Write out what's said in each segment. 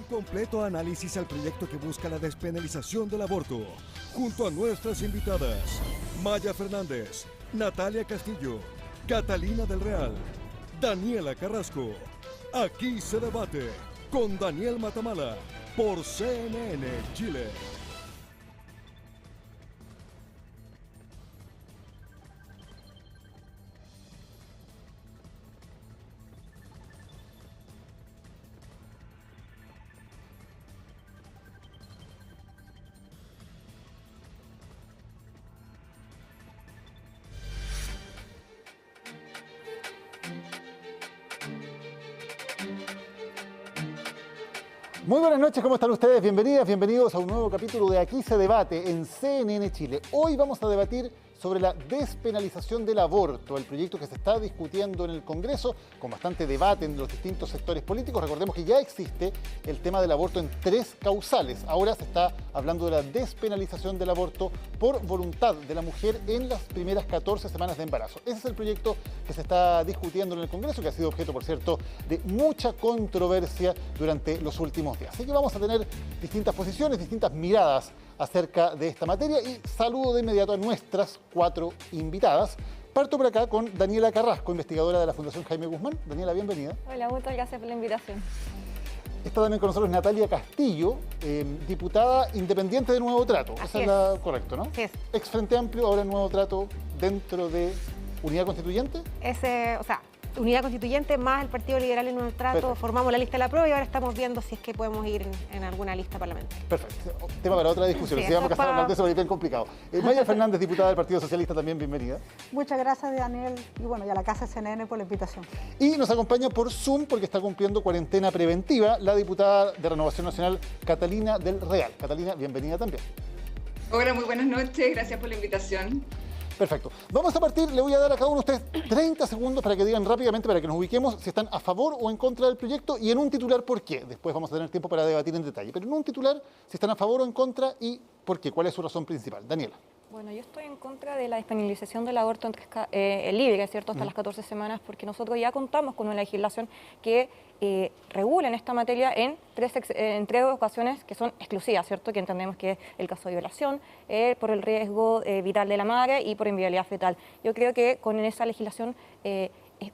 completo análisis al proyecto que busca la despenalización del aborto, junto a nuestras invitadas, Maya Fernández, Natalia Castillo, Catalina del Real, Daniela Carrasco. Aquí se debate con Daniel Matamala por CNN Chile. Muy buenas noches, ¿cómo están ustedes? Bienvenidas, bienvenidos a un nuevo capítulo de Aquí se debate en CNN Chile. Hoy vamos a debatir sobre la despenalización del aborto, el proyecto que se está discutiendo en el Congreso con bastante debate en los distintos sectores políticos. Recordemos que ya existe el tema del aborto en 3 causales. Ahora se está hablando de la despenalización del aborto por voluntad de la mujer en las primeras 14 semanas de embarazo. Ese es el proyecto que se está discutiendo en el Congreso, que ha sido objeto, por cierto, de mucha controversia durante los últimos días. Así que vamos a tener distintas posiciones, distintas miradas acerca de esta materia y saludo de inmediato a nuestras 4 invitadas. Parto por acá con Daniela Carrasco, investigadora de la Fundación Jaime Guzmán. Daniela, bienvenida. Hola, muchas gracias por la invitación. Está también con nosotros Natalia Castillo, diputada independiente de Nuevo Trato. Así Esa es la correcto, ¿no? Sí es. Ex Frente Amplio, ahora Nuevo Trato dentro de Unidad Constituyente. Unidad Constituyente más el Partido Liberal en Nuevo Trato. Perfecto. Formamos la lista de la prueba y ahora estamos viendo si es que podemos ir en alguna lista parlamentaria. Perfecto. Tema para otra discusión. Sí, Si vamos a eso casar para- hablar de eso, es bien complicado. Maya Fernández, diputada del Partido Socialista, también bienvenida. Muchas gracias, Daniel, y bueno, y a la Casa CNN por la invitación. Y nos acompaña por Zoom, porque está cumpliendo cuarentena preventiva, la diputada de Renovación Nacional, Catalina del Real. Catalina, bienvenida también. Hola, muy buenas noches, gracias por la invitación. Perfecto. Vamos a partir, le voy a dar a cada uno de ustedes 30 segundos para que digan rápidamente, para que nos ubiquemos, si están a favor o en contra del proyecto, y en un titular, ¿por qué? Después vamos a tener tiempo para debatir en detalle. Pero en un titular, si están a favor o en contra y por qué. ¿Cuál es su razón principal? Daniela. Bueno, yo estoy en contra de la despenalización del aborto libre, ¿cierto? Hasta las 14 semanas, porque nosotros ya contamos con una legislación que regula en esta materia en tres ocasiones que son exclusivas, ¿cierto? Que entendemos que es el caso de violación, por el riesgo vital de la madre y por inviabilidad fetal. Yo creo que con esa legislación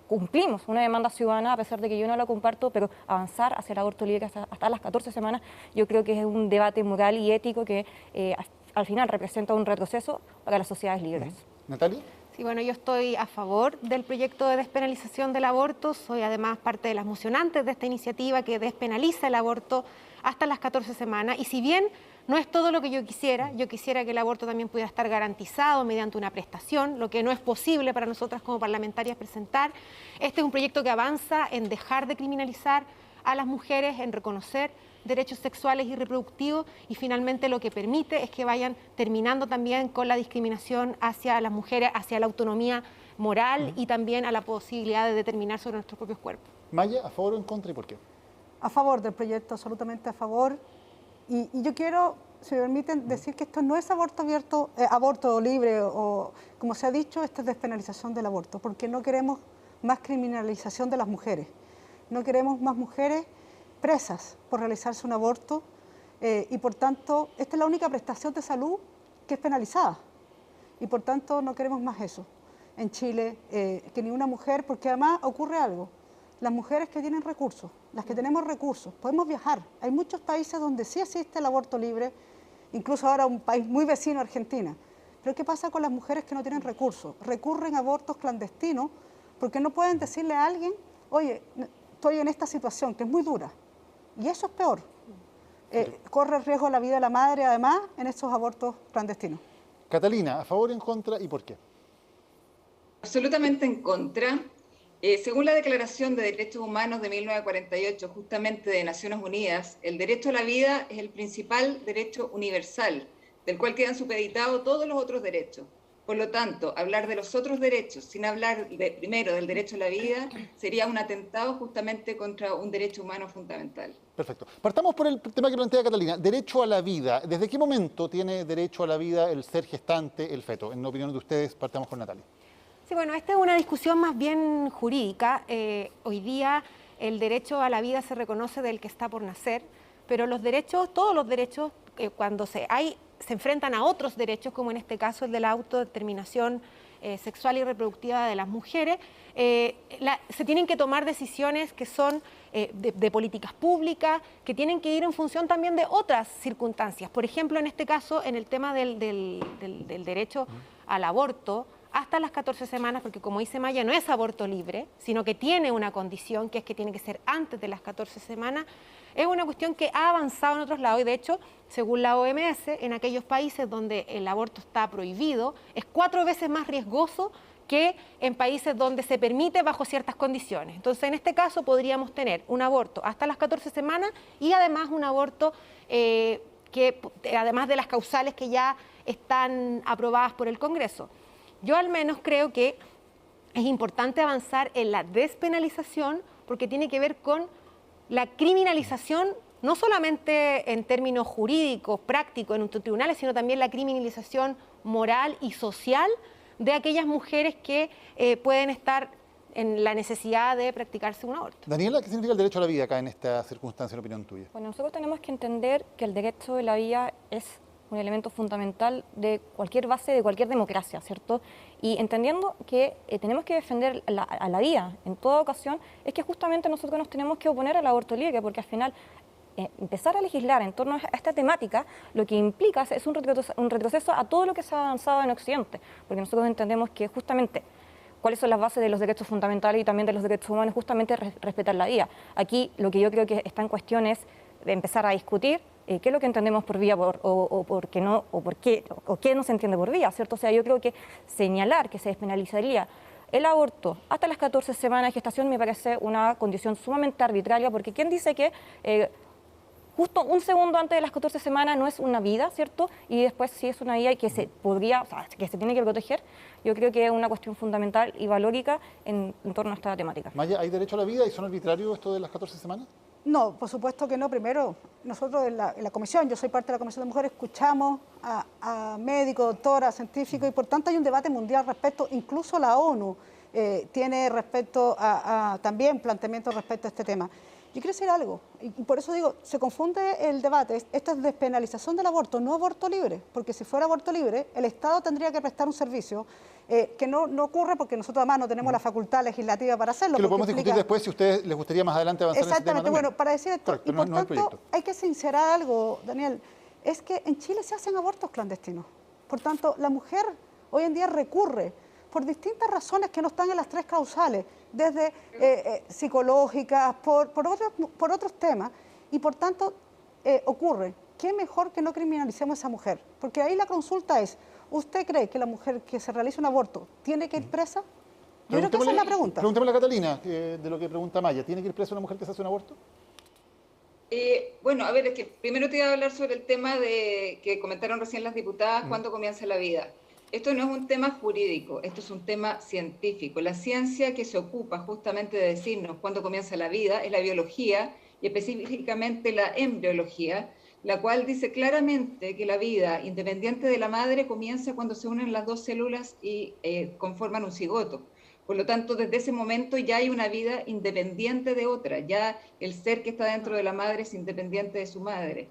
cumplimos una demanda ciudadana, a pesar de que yo no la comparto, pero avanzar hacia el aborto libre hasta las 14 semanas, yo creo que es un debate moral y ético que al final representa un retroceso para las sociedades libres. Natalia. Sí, bueno, yo estoy a favor del proyecto de despenalización del aborto, soy además parte de las mocionantes de esta iniciativa que despenaliza el aborto hasta las 14 semanas, y si bien no es todo lo que yo quisiera que el aborto también pudiera estar garantizado mediante una prestación, lo que no es posible para nosotras como parlamentarias presentar. Este es un proyecto que avanza en dejar de criminalizar a las mujeres, en reconocer derechos sexuales y reproductivos, y finalmente lo que permite es que vayan terminando también con la discriminación hacia las mujeres, hacia la autonomía moral y también a la posibilidad de determinar sobre nuestros propios cuerpos. Maya, ¿a favor o en contra y por qué? A favor del proyecto, absolutamente a favor. Y yo quiero, si me permiten, decir que esto no es aborto abierto, aborto libre, o como se ha dicho, esto es despenalización del aborto, porque no queremos más criminalización de las mujeres. No queremos más mujeres presas por realizarse un aborto y por tanto esta es la única prestación de salud que es penalizada y por tanto no queremos más eso en Chile, que ni una mujer, porque además ocurre algo, las mujeres que tienen recursos, las que tenemos recursos, podemos viajar, hay muchos países donde sí existe el aborto libre, incluso ahora un país muy vecino, Argentina, pero ¿qué pasa con las mujeres que no tienen recursos? Recurren a abortos clandestinos porque no pueden decirle a alguien, oye, estoy en esta situación que es muy dura. Y eso es peor. Corre el riesgo de la vida de la madre, además, en estos abortos clandestinos. Catalina, ¿a favor, en contra y por qué? Absolutamente en contra. Según la Declaración de Derechos Humanos de 1948, justamente de Naciones Unidas, el derecho a la vida es el principal derecho universal, del cual quedan supeditados todos los otros derechos. Por lo tanto, hablar de los otros derechos sin hablar primero del derecho a la vida sería un atentado justamente contra un derecho humano fundamental. Perfecto. Partamos por el tema que plantea Catalina, derecho a la vida. ¿Desde qué momento tiene derecho a la vida el ser gestante, el feto? En opinión de ustedes, partamos con Natalia. Sí, bueno, esta es una discusión más bien jurídica. Hoy día el derecho a la vida se reconoce del que está por nacer. pero los derechos, todos los derechos, cuando se enfrentan a otros derechos, como en este caso el de la autodeterminación sexual y reproductiva de las mujeres, se tienen que tomar decisiones que son de políticas públicas, que tienen que ir en función también de otras circunstancias. Por ejemplo, en este caso, en el tema del derecho al aborto, hasta las 14 semanas, porque como dice Maya, no es aborto libre, sino que tiene una condición, que es que tiene que ser antes de las 14 semanas, es una cuestión que ha avanzado en otros lados y de hecho, según la OMS, en aquellos países donde el aborto está prohibido, es 4 veces más riesgoso que en países donde se permite bajo ciertas condiciones. Entonces, en este caso podríamos tener un aborto hasta las 14 semanas y además un aborto que, además de las causales que ya están aprobadas por el Congreso. Yo al menos creo que es importante avanzar en la despenalización porque tiene que ver con la criminalización, no solamente en términos jurídicos, prácticos, en nuestros tribunales, sino también la criminalización moral y social de aquellas mujeres que pueden estar en la necesidad de practicarse un aborto. Daniela, ¿qué significa el derecho a la vida acá en esta circunstancia, en opinión tuya? Bueno, nosotros tenemos que entender que el derecho de la vida es un elemento fundamental de cualquier base, de cualquier democracia, ¿cierto? Y entendiendo que tenemos que defender a la vida en toda ocasión, es que justamente nosotros nos tenemos que oponer al aborto libre, porque al final empezar a legislar en torno a esta temática lo que implica es un retroceso a todo lo que se ha avanzado en Occidente, porque nosotros entendemos que justamente cuáles son las bases de los derechos fundamentales y también de los derechos humanos, justamente respetar la vida. Aquí lo que yo creo que está en cuestión es de empezar a discutir qué es lo que entendemos por vía o por qué no, o por qué, o qué no se entiende por vía, ¿cierto? O sea, yo creo que señalar que se despenalizaría el aborto hasta las 14 semanas de gestación me parece una condición sumamente arbitraria, porque ¿quién dice que justo un segundo antes de las 14 semanas no es una vida, ¿cierto? Y después sí es una vida y que se podría, o sea, que se tiene que proteger? Yo creo que es una cuestión fundamental y valórica en torno a esta temática. Maya, ¿hay derecho a la vida y son arbitrarios esto de las 14 semanas? No, por supuesto que no. Primero, nosotros en la comisión, yo soy parte de la Comisión de Mujeres, escuchamos a médicos, doctoras, científicos, y por tanto hay un debate mundial respecto, incluso la ONU tiene respecto también planteamientos respecto a este tema. Yo quiero decir algo, y por eso digo, se confunde el debate. Esto es despenalización del aborto, no aborto libre, porque si fuera aborto libre, el Estado tendría que prestar un servicio que no ocurre porque nosotros además no tenemos la facultad legislativa para hacerlo. Que lo podemos discutir después si a ustedes les gustaría más adelante avanzar en ese tema. Exactamente, bueno, para decir esto, correcto, y por tanto hay que sincerar algo, Daniel, es que en Chile se hacen abortos clandestinos. Por tanto, la mujer hoy en día recurre por distintas razones que no están en las 3 causales, desde psicológicas, por otros temas, y por tanto ocurre. ¿Qué mejor que no criminalicemos a esa mujer? Porque ahí la consulta es, ¿usted cree que la mujer que se realiza un aborto tiene que ir presa? Yo creo que esa es la pregunta. Preguntémosle a Catalina de lo que pregunta Maya. ¿Tiene que ir presa una mujer que se hace un aborto? Bueno, a ver, es que primero te iba a hablar sobre el tema de que comentaron recién las diputadas, cuándo comienza la vida. Esto no es un tema jurídico, esto es un tema científico. La ciencia que se ocupa justamente de decirnos cuándo comienza la vida es la biología y específicamente la embriología, la cual dice claramente que la vida, independiente de la madre, comienza cuando se unen las 2 células y conforman un cigoto. Por lo tanto, desde ese momento ya hay una vida independiente de otra, ya el ser que está dentro de la madre es independiente de su madre.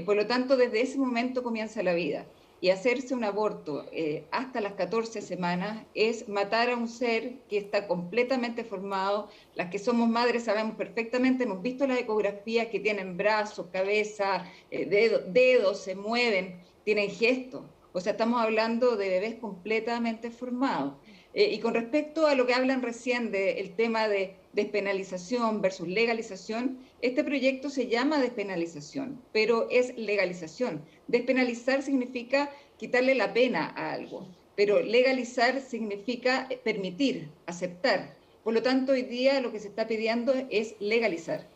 Por lo tanto, desde ese momento comienza la vida. Y hacerse un aborto hasta las 14 semanas es matar a un ser que está completamente formado. Las que somos madres sabemos perfectamente, hemos visto las ecografías que tienen brazos, cabeza, dedos, se mueven, tienen gestos. O sea, estamos hablando de bebés completamente formados. Y con respecto a lo que hablan recién del tema de despenalización versus legalización, este proyecto se llama despenalización, pero es legalización. Despenalizar significa quitarle la pena a algo, pero legalizar significa permitir, aceptar. Por lo tanto, hoy día lo que se está pidiendo es legalizar.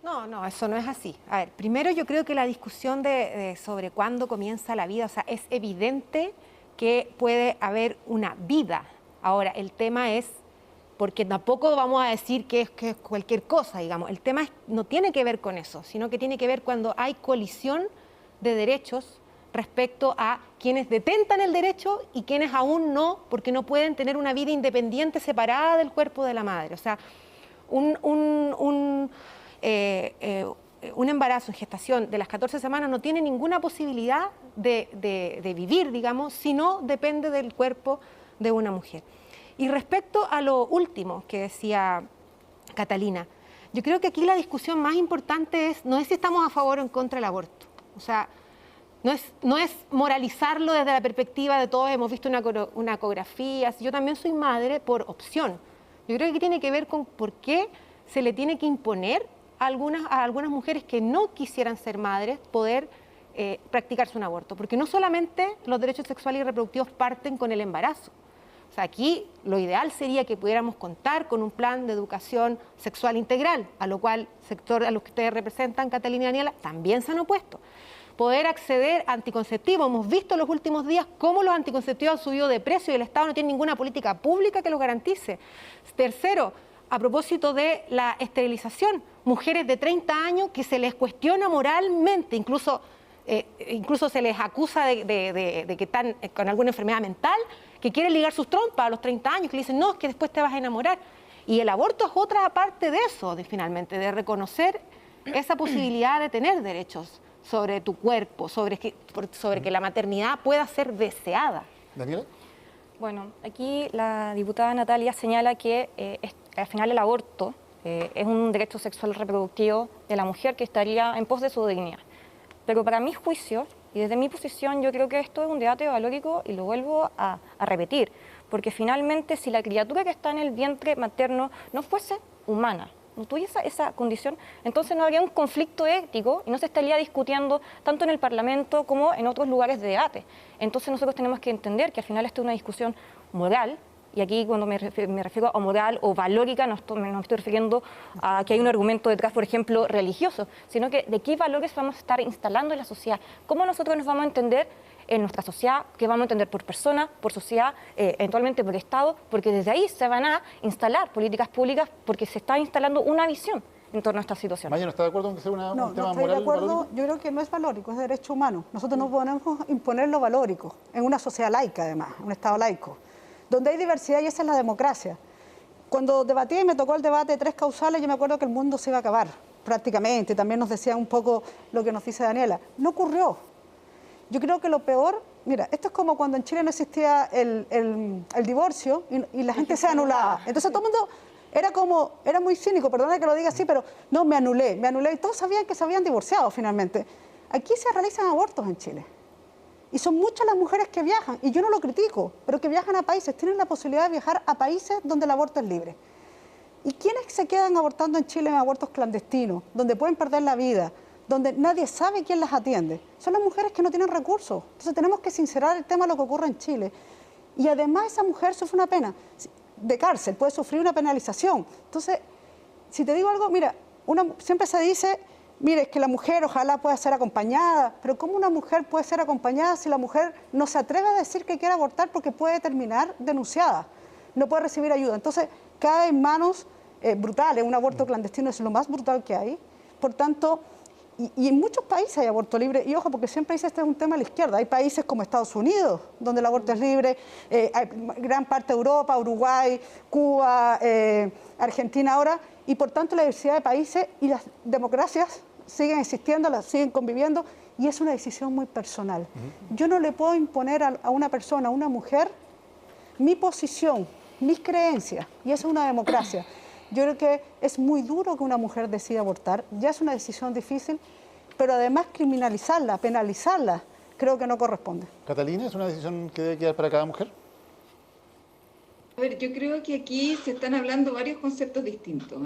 No, eso no es así. A ver, primero yo creo que la discusión sobre cuándo comienza la vida, o sea, es evidente que puede haber una vida. Ahora, el tema es, porque tampoco vamos a decir que es cualquier cosa, digamos, el tema no tiene que ver con eso, sino que tiene que ver cuando hay colisión de derechos respecto a quienes detentan el derecho y quienes aún no, porque no pueden tener una vida independiente un embarazo en gestación de las 14 semanas no tiene ninguna posibilidad de vivir, digamos, si no depende del cuerpo de una mujer. Y respecto a lo último que decía Catalina, yo creo que aquí la discusión más importante no es si estamos a favor o en contra del aborto. O sea, no es moralizarlo desde la perspectiva de todos hemos visto una ecografía. Yo también soy madre por opción. Yo creo que tiene que ver con por qué se le tiene que imponer a algunas mujeres que no quisieran ser madres poder practicarse un aborto. Porque no solamente los derechos sexuales y reproductivos parten con el embarazo. O sea, aquí lo ideal sería que pudiéramos contar con un plan de educación sexual integral, a lo cual sector a los que ustedes representan, Catalina y Daniela, también se han opuesto. Poder acceder a anticonceptivos. Hemos visto en los últimos días cómo los anticonceptivos han subido de precio y el Estado no tiene ninguna política pública que los garantice. Tercero, a propósito de la esterilización, mujeres de 30 años que se les cuestiona moralmente, incluso se les acusa de que están con alguna enfermedad mental, que quieren ligar sus trompas a los 30 años, que le dicen, no, es que después te vas a enamorar. Y el aborto es otra parte de eso, finalmente, de reconocer esa posibilidad de tener derechos sobre tu cuerpo, sobre que la maternidad pueda ser deseada. ¿Daniela? Bueno, aquí la diputada Natalia señala que al final el aborto es un derecho sexual reproductivo de la mujer que estaría en pos de su dignidad. Pero para mi juicio, y desde mi posición, yo creo que esto es un debate valórico y lo vuelvo a repetir, porque finalmente si la criatura que está en el vientre materno no fuese humana, no tuviese esa condición, entonces no habría un conflicto ético y no se estaría discutiendo tanto en el Parlamento como en otros lugares de debate. Entonces nosotros tenemos que entender que al final esto es una discusión moral. Y aquí cuando me refiero a moral o valórica no me estoy refiriendo a que hay un argumento detrás, por ejemplo, religioso, sino que de qué valores vamos a estar instalando en la sociedad, cómo nosotros nos vamos a entender en nuestra sociedad, qué vamos a entender por persona, por sociedad, eventualmente por Estado, porque desde ahí se van a instalar políticas públicas porque se está instalando una visión en torno a esta situación. Maya, ¿no está de acuerdo en que sea un tema moral? No estoy de acuerdo. Valórico? Yo creo que no es valórico, es derecho humano. Nosotros no podemos imponer lo valórico en una sociedad laica, además, un Estado laico, donde hay diversidad y esa es la democracia. Cuando debatí y me tocó el debate de 3 causales, yo me acuerdo que el mundo se iba a acabar, prácticamente. También nos decía un poco lo que nos dice Daniela. No ocurrió. Yo creo que lo peor, mira, esto es como cuando en Chile no existía el divorcio y la gente se anulaba. Entonces todo el mundo era muy cínico, perdona que lo diga así, pero no, me anulé. Y todos sabían que se habían divorciado finalmente. Aquí se realizan abortos en Chile. Y son muchas las mujeres que viajan, y yo no lo critico, pero que viajan a países, tienen la posibilidad de viajar a países donde el aborto es libre. ¿Y quiénes se quedan abortando en Chile en abortos clandestinos, donde pueden perder la vida, donde nadie sabe quién las atiende? Son las mujeres que no tienen recursos. Entonces tenemos que sincerar el tema de lo que ocurre en Chile. Y además esa mujer sufre una pena de cárcel, puede sufrir una penalización. Entonces, si te digo algo, mira, siempre se dice, mire, es que la mujer ojalá pueda ser acompañada, pero ¿cómo una mujer puede ser acompañada si la mujer no se atreve a decir que quiere abortar porque puede terminar denunciada? No puede recibir ayuda. Entonces, cae en manos brutales. Un aborto clandestino es lo más brutal que hay. Por tanto, y en muchos países hay aborto libre. Y ojo, porque siempre dice este es un tema de la izquierda. Hay países como Estados Unidos, donde el aborto es libre. Hay gran parte de Europa, Uruguay, Cuba, Argentina ahora. Y por tanto, la diversidad de países y las democracias siguen existiendo, las siguen conviviendo, y es una decisión muy personal. Yo no le puedo imponer a una persona, a una mujer, mi posición, mis creencias, y eso es una democracia. Yo creo que es muy duro que una mujer decida abortar, ya es una decisión difícil, pero además criminalizarla, penalizarla, creo que no corresponde. Catalina, ¿es una decisión que debe quedar para cada mujer? A ver, yo creo que aquí se están hablando varios conceptos distintos,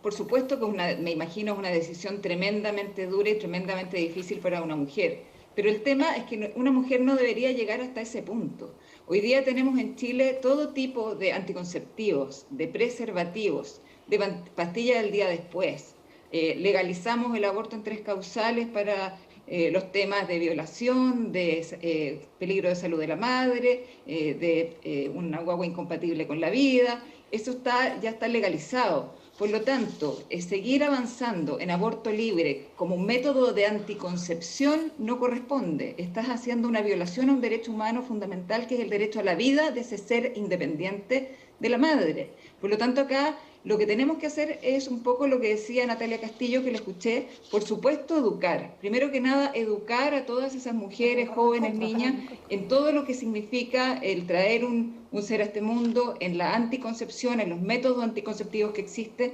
por supuesto que me imagino es una decisión tremendamente dura y tremendamente difícil para una mujer, pero el tema es que una mujer no debería llegar hasta ese punto. Hoy día tenemos en Chile todo tipo de anticonceptivos, de preservativos, de pastillas del día después. Legalizamos el aborto en 3 causales para los temas de violación, de peligro de salud de la madre, de una guagua incompatible con la vida. Eso ya está legalizado. Por lo tanto, seguir avanzando en aborto libre como un método de anticoncepción no corresponde. Estás haciendo una violación a un derecho humano fundamental, que es el derecho a la vida de ese ser independiente de la madre. Por lo tanto, acá Lo que tenemos que hacer es un poco lo que decía Natalia Castillo, que le escuché, por supuesto educar. Primero que nada, educar a todas esas mujeres, jóvenes, niñas, en todo lo que significa el traer un ser a este mundo, en la anticoncepción, en los métodos anticonceptivos que existen.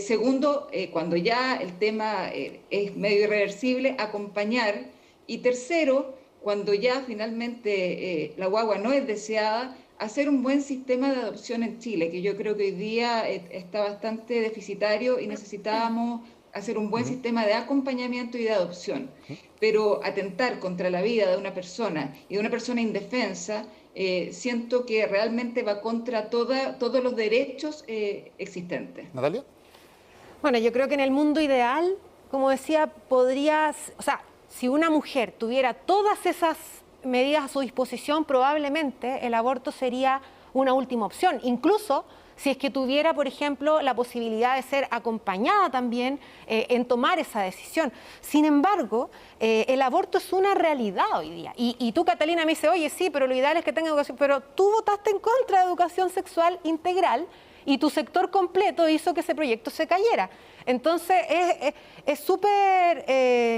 Segundo, cuando ya el tema es medio irreversible, acompañar. Y tercero, cuando ya finalmente la guagua no es deseada, hacer un buen sistema de adopción en Chile, que yo creo que hoy día está bastante deficitario y necesitábamos hacer un buen sistema de acompañamiento y de adopción. Pero atentar contra la vida de una persona y de una persona indefensa, siento que realmente va contra todos los derechos existentes. ¿Natalia? Bueno, yo creo que en el mundo ideal, como decía, podrías, o sea, si una mujer tuviera todas esas medidas a su disposición, probablemente el aborto sería una última opción. Incluso si es que tuviera, por ejemplo, la posibilidad de ser acompañada también en tomar esa decisión. Sin embargo, el aborto es una realidad hoy día. Y tú, Catalina, me dices, oye, sí, pero lo ideal es que tenga educación. Pero tú votaste en contra de educación sexual integral y tu sector completo hizo que ese proyecto se cayera. Entonces, es súper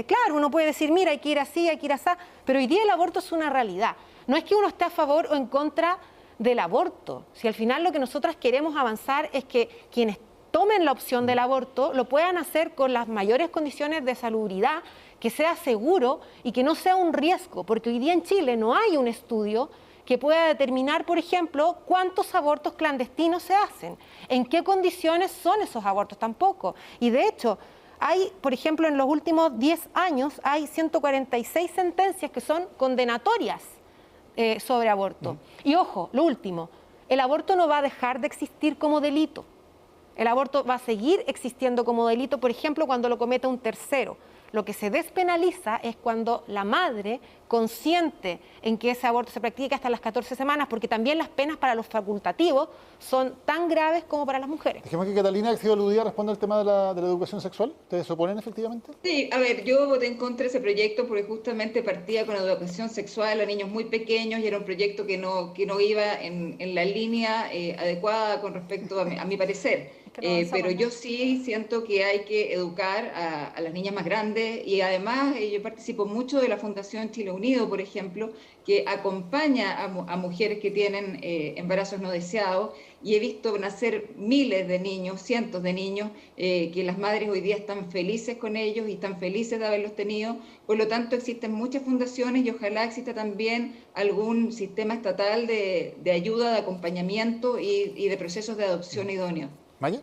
claro, uno puede decir, mira, hay que ir así, hay que ir así, pero hoy día el aborto es una realidad. No es que uno esté a favor o en contra del aborto. Si al final lo que nosotras queremos avanzar es que quienes tomen la opción del aborto lo puedan hacer con las mayores condiciones de salubridad, que sea seguro y que no sea un riesgo, porque hoy día en Chile no hay un estudio que pueda determinar, por ejemplo, cuántos abortos clandestinos se hacen, en qué condiciones son esos abortos tampoco. Y de hecho, hay, por ejemplo, en los últimos 10 años, hay 146 sentencias que son condenatorias sobre aborto. Y ojo, lo último, el aborto no va a dejar de existir como delito. El aborto va a seguir existiendo como delito, por ejemplo, cuando lo cometa un tercero. Lo que se despenaliza es cuando la madre consiente en que ese aborto se practique hasta las 14 semanas, porque también las penas para los facultativos son tan graves como para las mujeres. Dejemos que Catalina, que ha sido aludida, responda al tema de la educación sexual. ¿Ustedes se oponen efectivamente? Sí, a ver, yo voté en contra de ese proyecto porque justamente partía con educación sexual a niños muy pequeños y era un proyecto que no iba en la línea adecuada con respecto a mi parecer. Pero yo sí siento que hay que educar a las niñas más grandes y además yo participo mucho de la Fundación Chile Unido, por ejemplo, que acompaña a mujeres que tienen embarazos no deseados y he visto nacer miles de niños, cientos de niños, que las madres hoy día están felices con ellos y están felices de haberlos tenido. Por lo tanto, existen muchas fundaciones y ojalá exista también algún sistema estatal de ayuda, de acompañamiento y de procesos de adopción idóneos. ¿Maya?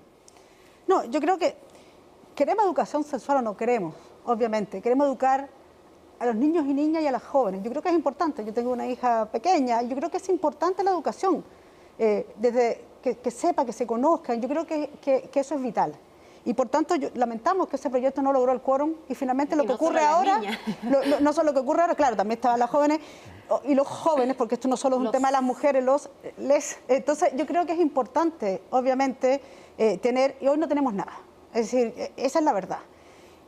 No, yo creo que queremos educación sexual o no queremos, obviamente. Queremos educar a los niños y niñas y a las jóvenes. Yo creo que es importante. Yo tengo una hija pequeña y yo creo que es importante la educación. Desde que sepa, que se conozcan, yo creo que eso es vital. Y por tanto, lamentamos que ese proyecto no logró el quórum y finalmente lo que ocurre ahora, no solo lo que ocurre ahora, claro, también estaban las jóvenes y los jóvenes, porque esto no solo es un tema de las mujeres, entonces yo creo que es importante, obviamente, tener, y hoy no tenemos nada, es decir, esa es la verdad.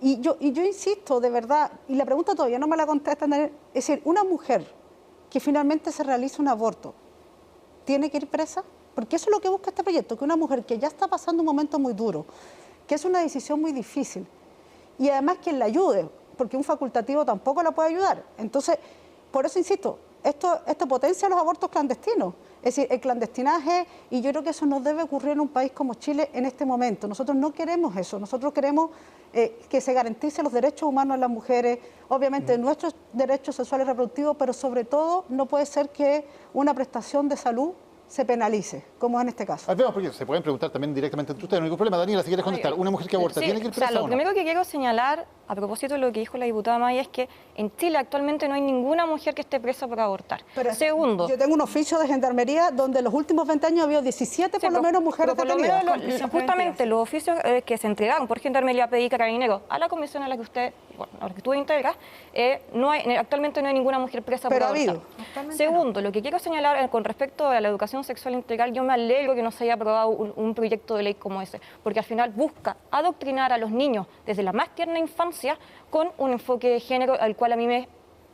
Y yo insisto, de verdad, y la pregunta todavía no me la contestan, es decir, una mujer que finalmente se realiza un aborto, ¿tiene que ir presa? Porque eso es lo que busca este proyecto, que una mujer que ya está pasando un momento muy duro, que es una decisión muy difícil, y además quien la ayude, porque un facultativo tampoco la puede ayudar. Entonces, por eso insisto, esto potencia los abortos clandestinos, es decir, el clandestinaje, y yo creo que eso no debe ocurrir en un país como Chile en este momento. Nosotros no queremos eso, nosotros queremos que se garanticen los derechos humanos de las mujeres, obviamente nuestros derechos sexuales y reproductivos, pero sobre todo no puede ser que una prestación de salud se penalice, como en este caso. Veamos, porque se pueden preguntar también directamente entre ustedes, no hay ningún problema. Daniela, si quieres contestar, una mujer que aborta, ¿tiene que ir presa o no? Lo primero que quiero señalar, a propósito de lo que dijo la diputada Maya, es que en Chile actualmente no hay ninguna mujer que esté presa por abortar. Pero segundo, yo tengo un oficio de gendarmería donde en los últimos 20 años ha habido 17 por lo menos mujeres detenidas. Justamente los oficios que se entregaron por gendarmería, pedí Carabineros a la comisión a la que usted, a la que tú integras, actualmente no hay ninguna mujer presa por abortar. Segundo, lo que quiero señalar con respecto a la educación sexual integral, yo me alegro que no se haya aprobado un proyecto de ley como ese, porque al final busca adoctrinar a los niños desde la más tierna infancia con un enfoque de género al cual a mí me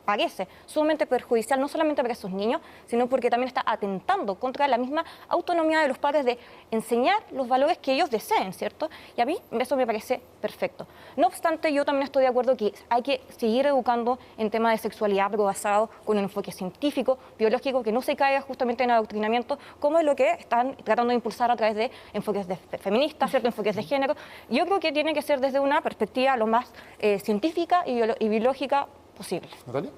parece sumamente perjudicial, no solamente para esos niños, sino porque también está atentando contra la misma autonomía de los padres de enseñar los valores que ellos deseen, ¿cierto? Y a mí eso me parece perfecto. No obstante, yo también estoy de acuerdo que hay que seguir educando en temas de sexualidad, pero basado con un enfoque científico, biológico, que no se caiga justamente en adoctrinamiento, como es lo que están tratando de impulsar a través de enfoques feministas, ¿cierto? Enfoques de género. Yo creo que tiene que ser desde una perspectiva lo más científica y biológica posible. ¿Natalia?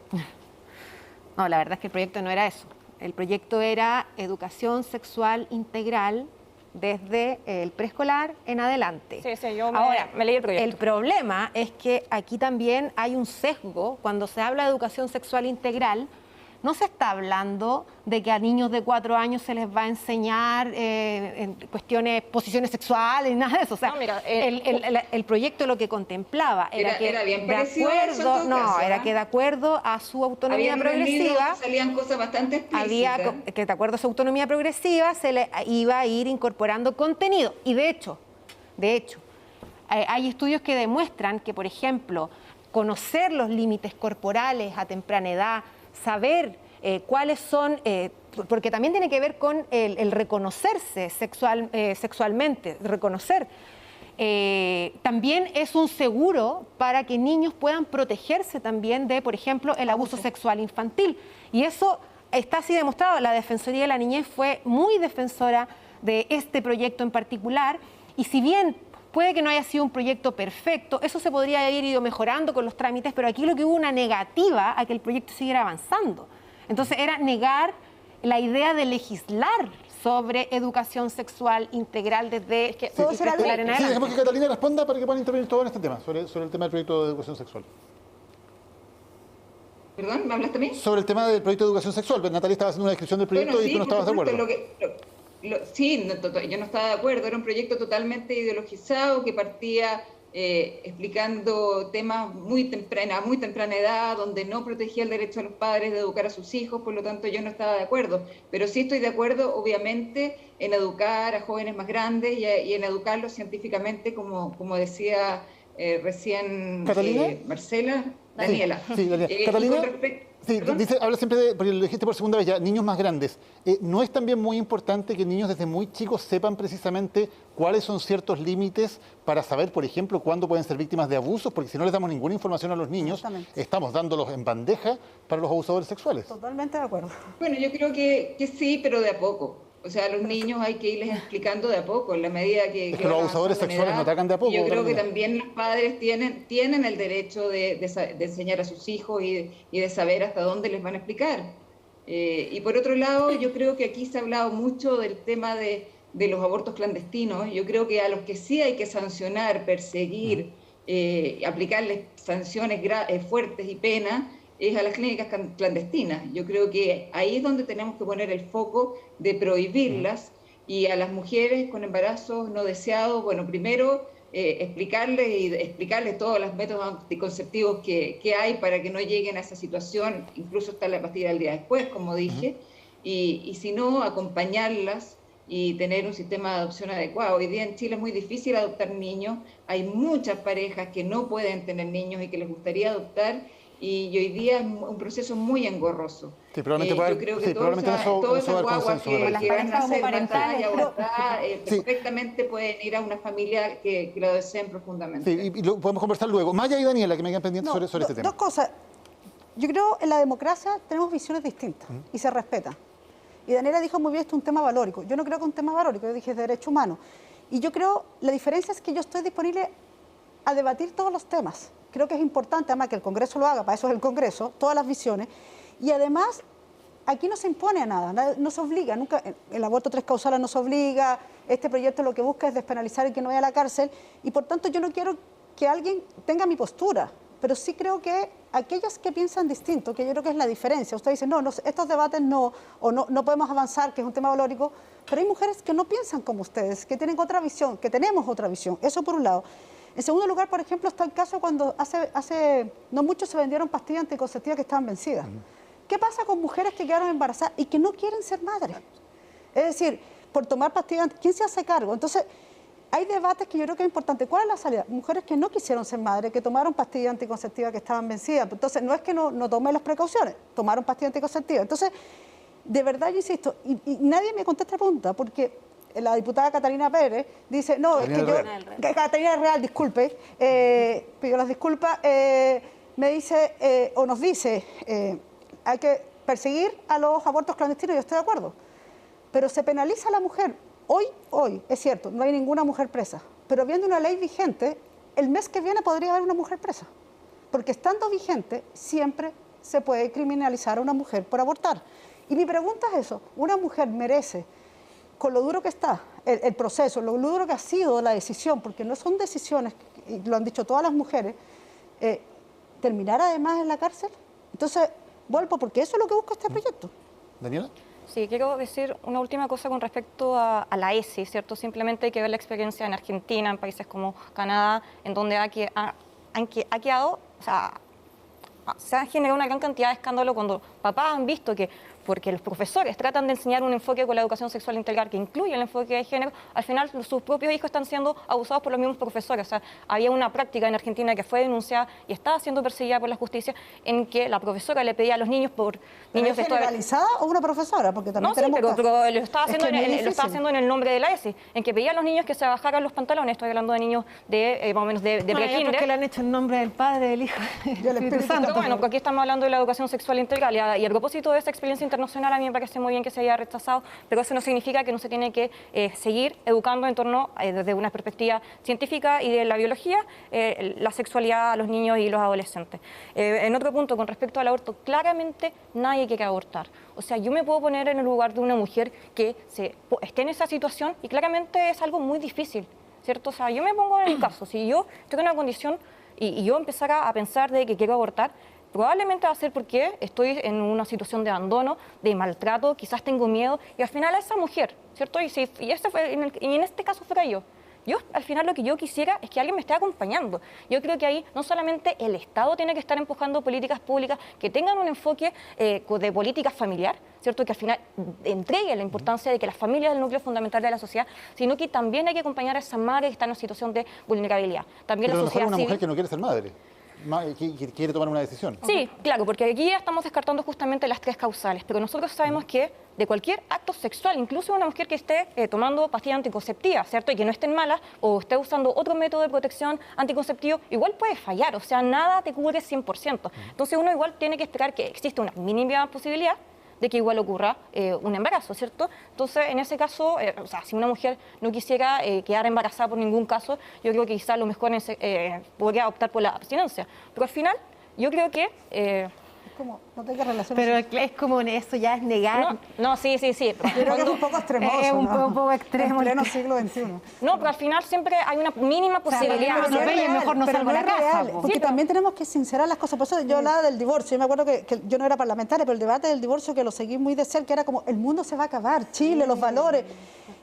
No, la verdad es que el proyecto no era eso. El proyecto era educación sexual integral desde el preescolar en adelante. Sí, yo Ahora, me leí el proyecto. El problema es que aquí también hay un sesgo. Cuando se habla de educación sexual integral, no se está hablando de que a niños de 4 años se les va a enseñar en cuestiones, posiciones sexuales, nada de eso. O sea, No, mira, el proyecto lo que contemplaba era que era bien de parecido a eso en acuerdo, todo caso, era que de acuerdo a su autonomía Habían unos libros progresiva, que salían cosas bastante explícitas. que de acuerdo a su autonomía progresiva se le iba a ir incorporando contenido. Y de hecho, hay estudios que demuestran que, por ejemplo, conocer los límites corporales a temprana edad, saber cuáles son, porque también tiene que ver con el reconocerse sexualmente, reconocer. También es un seguro para que niños puedan protegerse también de, por ejemplo, el abuso sexual infantil. Y eso está así demostrado. La Defensoría de la Niñez fue muy defensora de este proyecto en particular. Y si bien puede que no haya sido un proyecto perfecto, eso se podría haber ido mejorando con los trámites, pero aquí lo que hubo una negativa a que el proyecto siguiera avanzando. Entonces era negar la idea de legislar sobre educación sexual integral desde el preescolar en Sí, adelante. dejemos que Catalina responda para que puedan intervenir todos en este tema, sobre el tema del proyecto de educación sexual. ¿Perdón? ¿Me hablaste a mí? Sobre el tema del proyecto de educación sexual, pues Natalia estaba haciendo una descripción del proyecto Bueno, y sí, tú no estabas de por acuerdo. supuesto, yo no estaba de acuerdo. Era un proyecto totalmente ideologizado que partía explicando temas a muy temprana edad, donde no protegía el derecho de los padres de educar a sus hijos, por lo tanto yo no estaba de acuerdo. Pero sí estoy de acuerdo, obviamente, en educar a jóvenes más grandes y en educarlos científicamente, como decía recién Daniela. Sí, Daniela. Catalina, habla siempre de, porque lo dijiste por segunda vez ya, niños más grandes. ¿No es también muy importante que niños desde muy chicos sepan precisamente cuáles son ciertos límites para saber, por ejemplo, cuándo pueden ser víctimas de abusos? Porque si no les damos ninguna información a los niños, estamos dándolos en bandeja para los abusadores sexuales. Totalmente de acuerdo. Bueno, yo creo que sí, pero de a poco. O sea, a los niños hay que irles explicando de a poco, en la medida que... Los abusadores sexuales no atacan de a poco. Yo creo que también los padres tienen el derecho de enseñar a sus hijos y de saber hasta dónde les van a explicar. Y por otro lado, yo creo que aquí se ha hablado mucho del tema de los abortos clandestinos. Yo creo que a los que sí hay que sancionar, perseguir, aplicarles sanciones fuertes y penas, es a las clínicas clandestinas. Yo creo que ahí es donde tenemos que poner el foco de prohibirlas, y a las mujeres con embarazos no deseados, bueno, primero explicarles todos los métodos anticonceptivos que hay para que no lleguen a esa situación, incluso está la pastilla del día después, como dije, y si no, acompañarlas y tener un sistema de adopción adecuado. Hoy día en Chile es muy difícil adoptar niños, hay muchas parejas que no pueden tener niños y que les gustaría adoptar, y hoy día es un proceso muy engorroso. Sí, probablemente yo creo que todas esas guaguas que van a ser pantalla perfectamente pueden ir a una familia que lo deseen profundamente. Sí, y lo podemos conversar luego. Maya y Daniela, que me quedan pendientes sobre este tema. Dos cosas. Yo creo que en la democracia tenemos visiones distintas y se respetan. Y Daniela dijo muy bien, esto es un tema valórico. Yo no creo que es un tema valórico, yo dije es derecho humano. Y yo creo, la diferencia es que yo estoy disponible a debatir todos los temas. Creo que es importante, además, que el Congreso lo haga, para eso es el Congreso, todas las visiones. Y además, aquí no se impone a nada, no se obliga, nunca, el aborto 3 causales no se obliga, este proyecto lo que busca es despenalizar y que no vaya a la cárcel, y por tanto yo no quiero que alguien tenga mi postura, pero sí creo que aquellas que piensan distinto, que yo creo que es la diferencia, usted dice, no, estos debates no podemos avanzar, que es un tema valórico, pero hay mujeres que no piensan como ustedes, que tienen otra visión, que tenemos otra visión, eso por un lado. En segundo lugar, por ejemplo, está el caso cuando hace no mucho se vendieron pastillas anticonceptivas que estaban vencidas. ¿Qué pasa con mujeres que quedaron embarazadas y que no quieren ser madres? Es decir, por tomar pastillas, ¿quién se hace cargo? Entonces, hay debates que yo creo que es importante. ¿Cuál es la salida? Mujeres que no quisieron ser madres, que tomaron pastillas anticonceptivas que estaban vencidas. Entonces, no es que no tomen las precauciones, tomaron pastillas anticonceptivas. Entonces, de verdad, yo insisto, y nadie me contesta la pregunta, porque la diputada Catalina Pérez dice, no, Catalina es que yo... Catalina Real, disculpe, pido las disculpas, me dice, o nos dice, hay que perseguir a los abortos clandestinos, yo estoy de acuerdo, pero se penaliza a la mujer. Hoy, es cierto, no hay ninguna mujer presa, pero viendo una ley vigente, el mes que viene podría haber una mujer presa, porque estando vigente siempre se puede criminalizar a una mujer por abortar. Y mi pregunta es eso, ¿una mujer merece, con lo duro que está el proceso, lo duro que ha sido la decisión, porque no son decisiones, y lo han dicho todas las mujeres, terminar además en la cárcel? Entonces, vuelvo, porque eso es lo que busca este proyecto. Daniela. Sí, quiero decir una última cosa con respecto a la ESI, ¿cierto? Simplemente hay que ver la experiencia en Argentina, en países como Canadá, en donde ha quedado, o sea, se ha generado una gran cantidad de escándalo cuando papás han visto que, porque los profesores tratan de enseñar un enfoque con la educación sexual integral que incluye el enfoque de género, al final sus propios hijos están siendo abusados por los mismos profesores. O sea, había una práctica en Argentina que fue denunciada y estaba siendo perseguida por la justicia, en que la profesora le pedía a los niños por niños ¿Es generalizada o una profesora? Porque también tenemos pero lo estaba haciendo en el nombre de la ESI, en que pedía a los niños que se bajaran los pantalones. Estoy hablando de niños de más o menos de prekinder. Que lo han hecho en nombre del Padre, del Hijo, del Espíritu Santo. Bueno, porque aquí estamos hablando de la educación sexual integral y a propósito de esa experiencia internacional, a mí me parece muy bien que se haya rechazado, pero eso no significa que no se tiene que seguir educando en torno, desde una perspectiva científica y de la biología, la sexualidad a los niños y los adolescentes. En otro punto, con respecto al aborto, claramente nadie quiere abortar. O sea, yo me puedo poner en el lugar de una mujer que esté en esa situación y claramente es algo muy difícil, ¿cierto? O sea, yo me pongo en el caso, si yo estoy en una condición y yo empezara a pensar de que quiero abortar, probablemente va a ser porque estoy en una situación de abandono, de maltrato, quizás tengo miedo, y al final a esa mujer, ¿cierto? Y en este caso fuera yo. Yo, al final, lo que yo quisiera es que alguien me esté acompañando. Yo creo que ahí no solamente el Estado tiene que estar empujando políticas públicas que tengan un enfoque de política familiar, ¿cierto? Que al final entregue la importancia de que la familia es el núcleo fundamental de la sociedad, sino que también hay que acompañar a esa madre que está en una situación de vulnerabilidad. También pero la sociedad una civil, mujer que no quiere ser madre, que quiere tomar una decisión. Sí, claro, porque aquí ya estamos descartando justamente las tres causales, pero nosotros sabemos que de cualquier acto sexual, incluso una mujer que esté tomando pastillas anticonceptivas, ¿cierto? Y que no estén malas o esté usando otro método de protección anticonceptivo, igual puede fallar, o sea, nada te cubre 100%. Entonces uno igual tiene que esperar que existe una mínima posibilidad de que igual ocurra un embarazo, ¿cierto? Entonces, en ese caso, o sea, si una mujer no quisiera quedar embarazada por ningún caso, yo creo que quizás lo mejor podría optar por la abstinencia. Pero al final, yo creo que... como, no tenga relación. Pero es como eso ya es negar. No, sí. Yo creo que es un poco extremoso, es un ¿no? poco extremo. En pleno siglo XXI. No, pero al final siempre hay una mínima posibilidad. pero no es real, mejor no salgo no a la es casa, real, po. porque también tenemos que sincerar las cosas. Por eso yo hablaba del divorcio. Yo me acuerdo que yo no era parlamentaria, pero el debate del divorcio que lo seguí muy de cerca era como el mundo se va a acabar, Chile, los valores.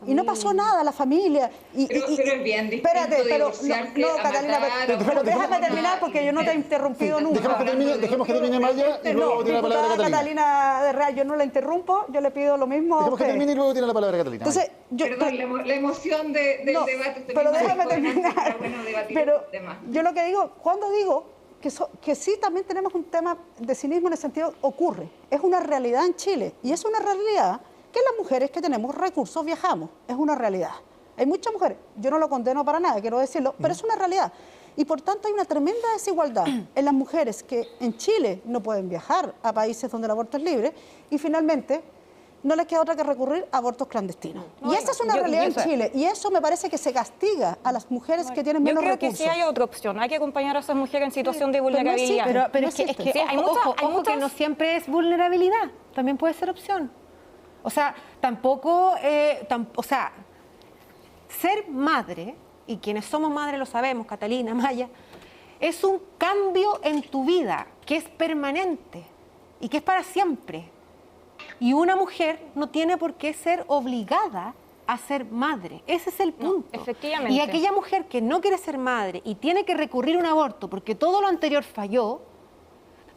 Y no pasó nada, la familia. Pero es bien distinto espérate, pero divorciarte no, a Catalina, matar, pero déjame terminar porque yo no te he interrumpido nunca. Dejemos que termine Maya y luego tiene la palabra Catalina. Catalina de Real, yo no la interrumpo, yo le pido lo mismo. Dejemos que termine y luego tiene la palabra Catalina. Entonces, Perdón, la emoción del debate. Pero déjame terminar. Bueno, debatir pero temas. yo lo que digo, cuando digo que sí también tenemos un tema de cinismo en el sentido, ocurre, es una realidad en Chile y es una realidad que las mujeres que tenemos recursos viajamos, es una realidad. Hay muchas mujeres, yo no lo condeno para nada, quiero decirlo, pero es una realidad. Y por tanto hay una tremenda desigualdad en las mujeres que en Chile no pueden viajar a países donde el aborto es libre y finalmente no les queda otra que recurrir a abortos clandestinos. Y esa es una realidad en Chile y eso me parece que se castiga a las mujeres que tienen menos recursos. Yo creo que sí hay otra opción, hay que acompañar a esas mujeres en situación de vulnerabilidad. Pero es que sí, ojo, que no siempre es vulnerabilidad, también puede ser opción. O sea, tampoco, o sea, ser madre, y quienes somos madres lo sabemos, Catalina, Maya, es un cambio en tu vida que es permanente y que es para siempre. Y una mujer no tiene por qué ser obligada a ser madre. Ese es el punto. No, efectivamente. Y aquella mujer que no quiere ser madre y tiene que recurrir a un aborto porque todo lo anterior falló,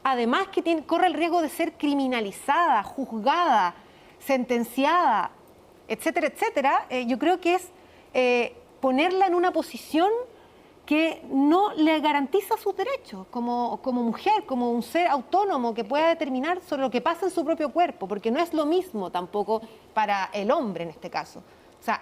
además que corre el riesgo de ser criminalizada, juzgada, sentenciada, etcétera, etcétera, yo creo que es ponerla en una posición que no le garantiza sus derechos como mujer, como un ser autónomo que pueda determinar sobre lo que pasa en su propio cuerpo, porque no es lo mismo tampoco para el hombre en este caso. O sea,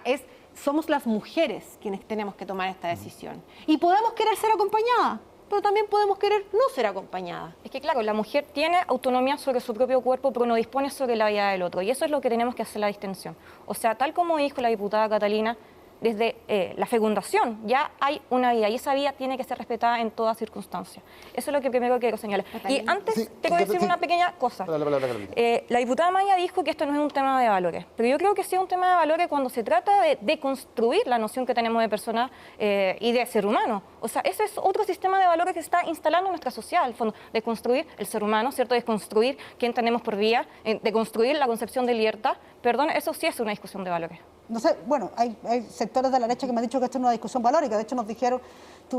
somos las mujeres quienes tenemos que tomar esta decisión. Y podemos querer ser acompañadas, pero también podemos querer no ser acompañadas. Es que claro, la mujer tiene autonomía sobre su propio cuerpo, pero no dispone sobre la vida del otro. Y eso es lo que tenemos que hacer la distinción. O sea, tal como dijo la diputada Catalina, desde la fecundación ya hay una vida y esa vida tiene que ser respetada en toda circunstancia. Eso es lo que primero quiero señalar. Y antes tengo que decir una pequeña cosa. La diputada Maya dijo que esto no es un tema de valores, pero yo creo que sí es un tema de valores cuando se trata de deconstruir la noción que tenemos de persona y de ser humano. O sea, ese es otro sistema de valores que se está instalando en nuestra sociedad, al fondo, de construir el ser humano, ¿cierto? De construir quién tenemos por vía, de construir la concepción de libertad. Perdón, eso sí es una discusión de valores. No sé, bueno, hay sectores de la derecha que me han dicho que esto es una discusión valórica. De hecho, nos dijeron,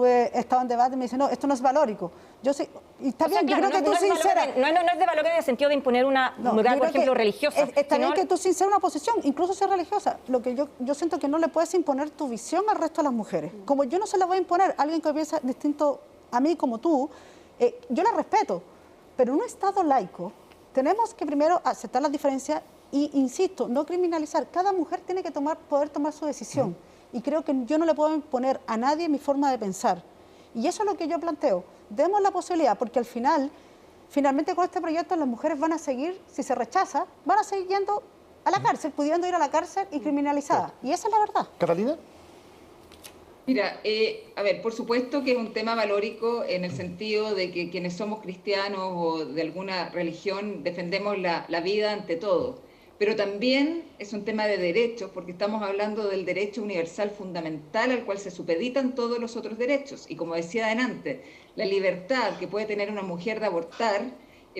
he estado en debate y me dicen, no, esto no es valórico. Yo sí, y está bien, claro, yo creo que tú sincera... No es de valores en el sentido de imponer una moral, por ejemplo, religiosa. Está bien que tú sincera una posición, incluso sea religiosa. Lo que yo siento que no le puedes imponer tu visión al resto de las mujeres. Como yo no se la voy a imponer a alguien que piensa distinto a mí como tú, yo la respeto. Pero en un Estado laico tenemos que primero aceptar las diferencias y, insisto, no criminalizar. Cada mujer tiene que poder tomar su decisión. Y creo que yo no le puedo imponer a nadie mi forma de pensar. Y eso es lo que yo planteo. Demos la posibilidad, porque al finalmente con este proyecto las mujeres van a seguir, si se rechaza, van a seguir yendo a la cárcel, pudiendo ir a la cárcel y criminalizadas. Y esa es la verdad. ¿Catalina? Mira, a ver, por supuesto que es un tema valórico en el sentido de que quienes somos cristianos o de alguna religión defendemos la vida ante todo. Pero también es un tema de derechos, porque estamos hablando del derecho universal fundamental al cual se supeditan todos los otros derechos. Y como decía adelante, la libertad que puede tener una mujer de abortar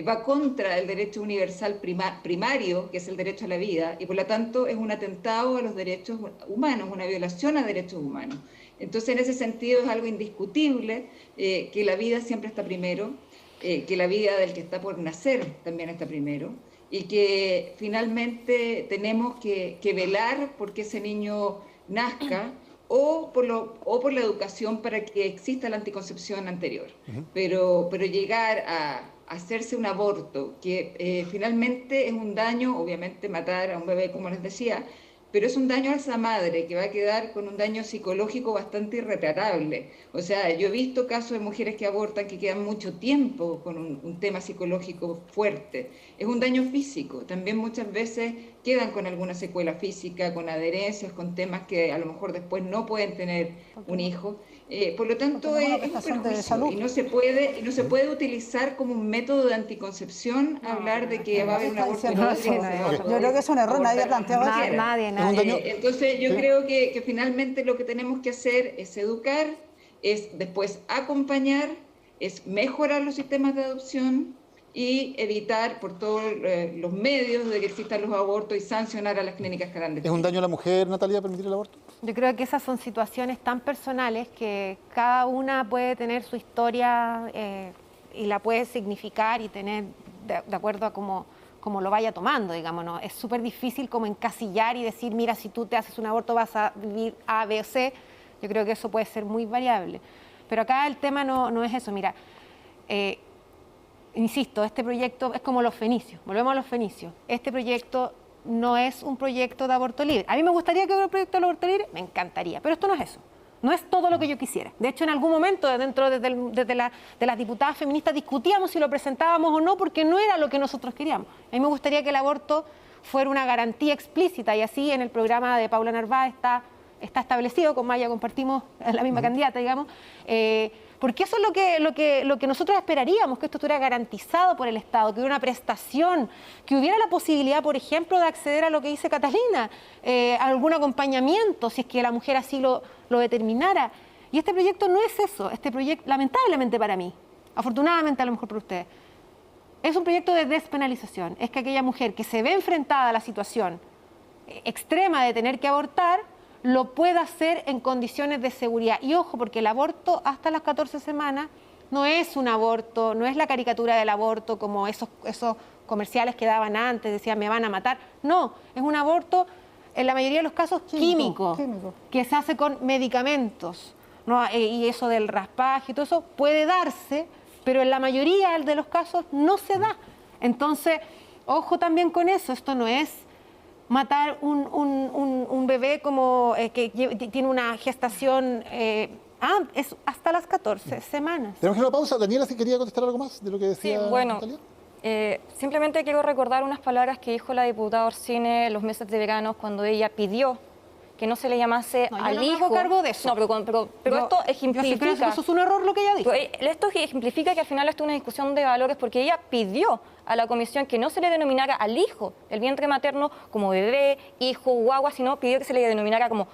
va contra el derecho universal primario, que es el derecho a la vida, y por lo tanto es un atentado a los derechos humanos, una violación a derechos humanos. Entonces, en ese sentido es algo indiscutible que la vida siempre está primero, que la vida del que está por nacer también está primero, y que finalmente tenemos que velar porque ese niño nazca o por la educación para que exista la anticoncepción anterior. Pero llegar a hacerse un aborto, que finalmente es un daño, obviamente matar a un bebé, como les decía, pero es un daño a esa madre que va a quedar con un daño psicológico bastante irreparable. O sea, yo he visto casos de mujeres que abortan que quedan mucho tiempo con un tema psicológico fuerte. Es un daño físico. También muchas veces quedan con alguna secuela física, con adherencias, con temas que a lo mejor después no pueden tener un hijo. Por lo tanto, es un perjuicio y no se puede utilizar como un método de anticoncepción hablar de que va a haber un aborto. Yo creo que es un error, nadie ha planteado eso. Nadie. Entonces, yo creo que finalmente lo que tenemos que hacer es educar, es después acompañar, es mejorar los sistemas de adopción y evitar por todos los medios de que existan los abortos y sancionar a las clínicas clandestinas. ¿Es un daño a la mujer, Natalia, permitir el aborto? Yo creo que esas son situaciones tan personales que cada una puede tener su historia y la puede significar y tener de acuerdo a cómo lo vaya tomando, digamos, ¿no? Es súper difícil como encasillar y decir, mira, si tú te haces un aborto vas a vivir A, B o C. Yo creo que eso puede ser muy variable. Pero acá el tema no es eso, mira. Insisto, este proyecto es como los fenicios, volvemos a los fenicios. Este proyecto no es un proyecto de aborto libre. A mí me gustaría que hubiera un proyecto de aborto libre, me encantaría, pero esto no es eso. No es todo lo que yo quisiera. De hecho, en algún momento, de las diputadas feministas, discutíamos si lo presentábamos o no, porque no era lo que nosotros queríamos. A mí me gustaría que el aborto fuera una garantía explícita, y así en el programa de Paula Narváez está establecido, con Maya compartimos la misma candidata, digamos, porque eso es lo que nosotros esperaríamos, que esto estuviera garantizado por el Estado, que hubiera una prestación, que hubiera la posibilidad, por ejemplo, de acceder a lo que dice Catalina, a algún acompañamiento, si es que la mujer así lo determinara. Y este proyecto no es eso, este proyecto, lamentablemente para mí, afortunadamente a lo mejor para ustedes, es un proyecto de despenalización. Es que aquella mujer que se ve enfrentada a la situación extrema de tener que abortar, lo pueda hacer en condiciones de seguridad. Y ojo, porque el aborto hasta las 14 semanas no es un aborto, no es la caricatura del aborto como esos comerciales que daban antes, decían me van a matar. No, es un aborto en la mayoría de los casos químico, que se hace con medicamentos, ¿no? Y eso del raspaje y todo eso puede darse, pero en la mayoría de los casos no se da. Entonces, ojo también con eso, esto no es matar un bebé como que tiene una gestación, es hasta las 14 semanas. Tenemos que ir a una pausa. Daniela, ¿sí quería contestar algo más de lo que decía Natalia? Simplemente quiero recordar unas palabras que dijo la diputada Orsini en los meses de verano cuando ella pidió que no se le llamase al hijo. Yo no me hago cargo de eso. No, pero esto ejemplifica... Eso es un error lo que ella dijo. Esto ejemplifica que al final esto es una discusión de valores porque ella pidió a la comisión que no se le denominara al hijo del vientre materno como bebé, hijo, guagua, sino pidió que se le denominara como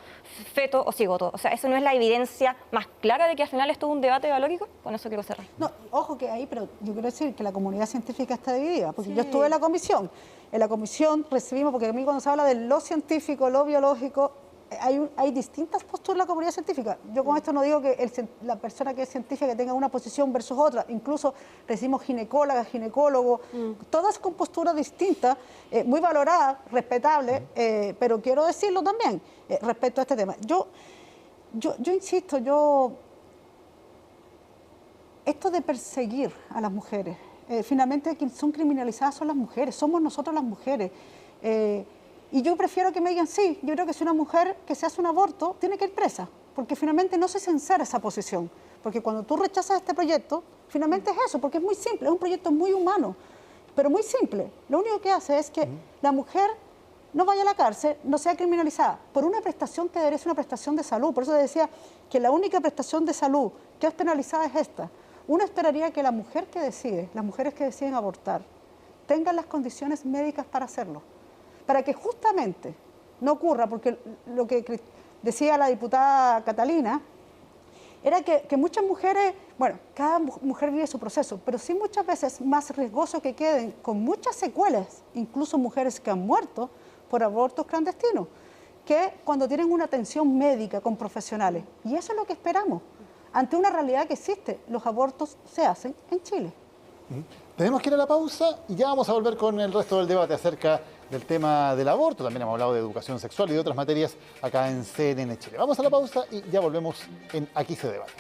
feto o cigoto. O sea, eso no es la evidencia más clara de que al final esto es un debate valórico. Con eso quiero cerrar. No, ojo que ahí, pero yo quiero decir que la comunidad científica está dividida, porque yo estuve en la comisión. En la comisión recibimos, porque a mí cuando se habla de lo científico, lo biológico, hay distintas posturas en la comunidad científica. Yo con esto no digo que la persona que es científica tenga una posición versus otra. Incluso recibimos ginecólogas, ginecólogos, todas con posturas distintas, muy valoradas, respetables, pero quiero decirlo también respecto a este tema. Yo insisto, esto de perseguir a las mujeres, finalmente quienes son criminalizadas son las mujeres, somos nosotros las mujeres. Y yo prefiero que me digan, sí, yo creo que si una mujer que se hace un aborto tiene que ir presa, porque finalmente no se sincera esa posición. Porque cuando tú rechazas este proyecto, finalmente es eso, porque es muy simple, es un proyecto muy humano, pero muy simple. Lo único que hace es que la mujer no vaya a la cárcel, no sea criminalizada por una prestación que debería ser una prestación de salud. Por eso decía que la única prestación de salud que es penalizada es esta. Uno esperaría que la mujer que decide, las mujeres que deciden abortar, tengan las condiciones médicas para hacerlo. Para que justamente no ocurra, porque lo que decía la diputada Catalina, era que muchas mujeres, bueno, cada mujer vive su proceso, pero sí muchas veces más riesgoso que queden con muchas secuelas, incluso mujeres que han muerto por abortos clandestinos, que cuando tienen una atención médica con profesionales. Y eso es lo que esperamos, ante una realidad que existe, los abortos se hacen en Chile. Tenemos que ir a la pausa y ya vamos a volver con el resto del debate acerca del tema del aborto. También hemos hablado de educación sexual y de otras materias acá en CNN Chile. Vamos a la pausa y ya volvemos en Aquí se debate.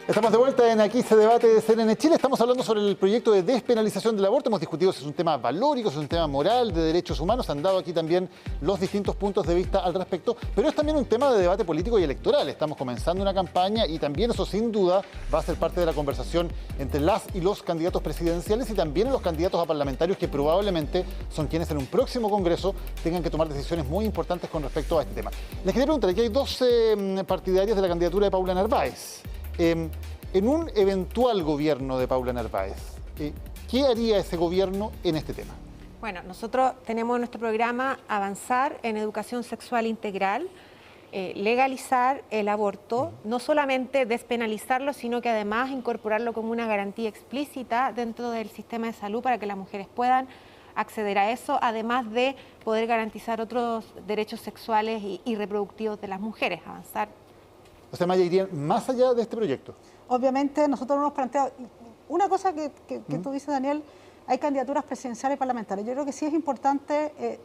Estamos de vuelta en Aquí se debate de CNN Chile. Estamos hablando sobre el proyecto de despenalización del aborto. Hemos discutido si es un tema valórico, si es un tema moral, de derechos humanos. Han dado aquí también los distintos puntos de vista al respecto. Pero es también un tema de debate político y electoral. Estamos comenzando una campaña y también eso sin duda va a ser parte de la conversación entre las y los candidatos presidenciales y también los candidatos a parlamentarios que probablemente son quienes en un próximo congreso tengan que tomar decisiones muy importantes con respecto a este tema. Les quería preguntar, aquí hay dos partidarias de la candidatura de Paula Narváez. En un eventual gobierno de Paula Narváez, ¿qué haría ese gobierno en este tema? Bueno, nosotros tenemos en nuestro programa avanzar en educación sexual integral, legalizar el aborto, no solamente despenalizarlo, sino que además incorporarlo como una garantía explícita dentro del sistema de salud para que las mujeres puedan acceder a eso, además de poder garantizar otros derechos sexuales y reproductivos de las mujeres, avanzar. O sea, Maya, irían más allá de este proyecto. Obviamente nosotros no hemos planteado, una cosa que tú dices, Daniel, hay candidaturas presidenciales y parlamentarias. Yo creo que sí es importante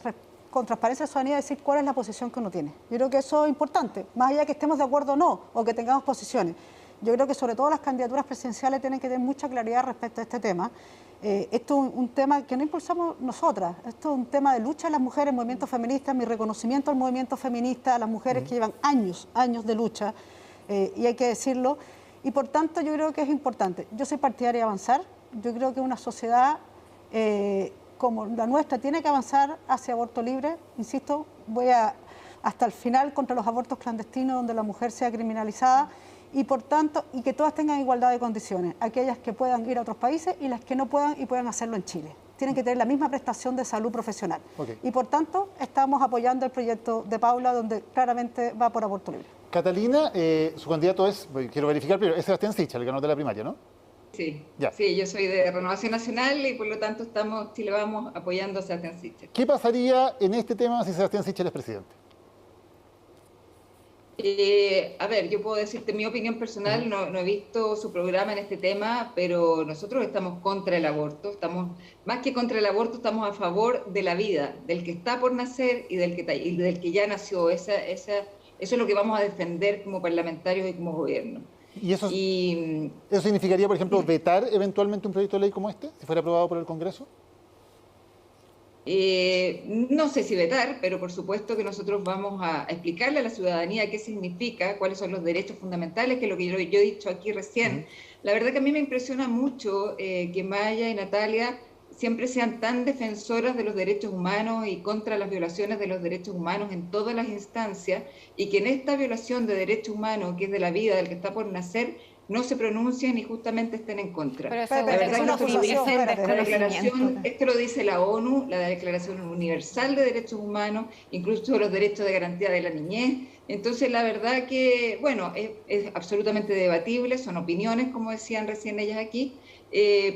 con transparencia de ciudadanía decir cuál es la posición que uno tiene. Yo creo que eso es importante, más allá de que estemos de acuerdo o no, o que tengamos posiciones. Yo creo que sobre todo las candidaturas presidenciales tienen que tener mucha claridad respecto a este tema. Esto es un tema que no impulsamos nosotras, esto es un tema de lucha de las mujeres, movimiento feminista, mi reconocimiento al movimiento feminista, a las mujeres que llevan años de lucha, y hay que decirlo, y por tanto yo creo que es importante. Yo soy partidaria de avanzar, yo creo que una sociedad como la nuestra tiene que avanzar hacia aborto libre, insisto, voy hasta el final contra los abortos clandestinos donde la mujer sea criminalizada, y por tanto, y que todas tengan igualdad de condiciones, aquellas que puedan ir a otros países y las que no puedan y puedan hacerlo en Chile. Tienen que tener la misma prestación de salud profesional. Okay. Y por tanto, estamos apoyando el proyecto de Paula, donde claramente va por aborto libre. Catalina, su candidato es, quiero verificar primero, es Sebastián Sichel, el ganador de la primaria, ¿no? Sí, ya. Sí, yo soy de Renovación Nacional y por lo tanto Chile Vamos apoyando a Sebastián Sichel. ¿Qué pasaría en este tema si Sebastián Sichel es presidente? A ver, yo puedo decirte mi opinión personal, no he visto su programa en este tema, pero nosotros estamos contra el aborto, más que contra el aborto, estamos a favor de la vida, del que está por nacer y del que ya nació. Eso es lo que vamos a defender como parlamentarios y como gobierno. ¿Y eso significaría, por ejemplo, vetar eventualmente un proyecto de ley como este, si fuera aprobado por el Congreso? No sé si vetar, pero por supuesto que nosotros vamos a explicarle a la ciudadanía qué significa, cuáles son los derechos fundamentales, que es lo que yo he dicho aquí recién. La verdad que a mí me impresiona mucho que Maya y Natalia siempre sean tan defensoras de los derechos humanos y contra las violaciones de los derechos humanos en todas las instancias, y que en esta violación de derechos humanos, que es de la vida del que está por nacer, no se pronuncien y justamente estén en contra. Pero la declaración, esto lo dice la ONU, la Declaración Universal de Derechos Humanos, incluso los derechos de garantía de la niñez. Entonces, la verdad que, bueno, es absolutamente debatible, son opiniones, como decían recién ellas aquí,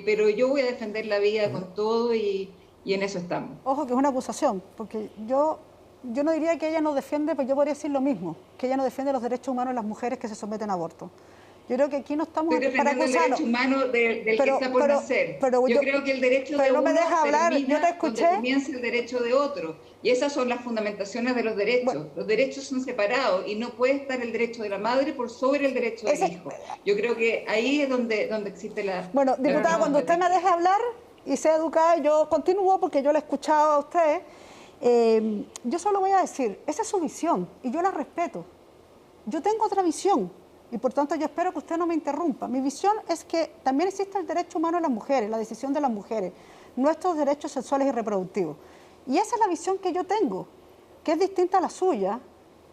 pero yo voy a defender la vida con todo y en eso estamos. Ojo, que es una acusación, porque yo no diría que ella no defiende, pero yo podría decir lo mismo, que ella no defiende los derechos humanos de las mujeres que se someten a aborto. Yo creo que aquí no estamos para acusarlo. El derecho humano del que está por nacer. Yo creo que el derecho de uno termina cuando comienza el derecho de otro. Y esas son las fundamentaciones de los derechos. Bueno, los derechos son separados y no puede estar el derecho de la madre por sobre el derecho del hijo. Yo creo que ahí es donde existe la... Bueno, diputada, cuando usted me deje hablar y sea educada, yo continúo porque yo la he escuchado a usted. Yo solo voy a decir, esa es su visión y yo la respeto. Yo tengo otra visión. Y por tanto yo espero que usted no me interrumpa. Mi visión es que también existe el derecho humano de las mujeres, la decisión de las mujeres, nuestros derechos sexuales y reproductivos. Y esa es la visión que yo tengo, que es distinta a la suya.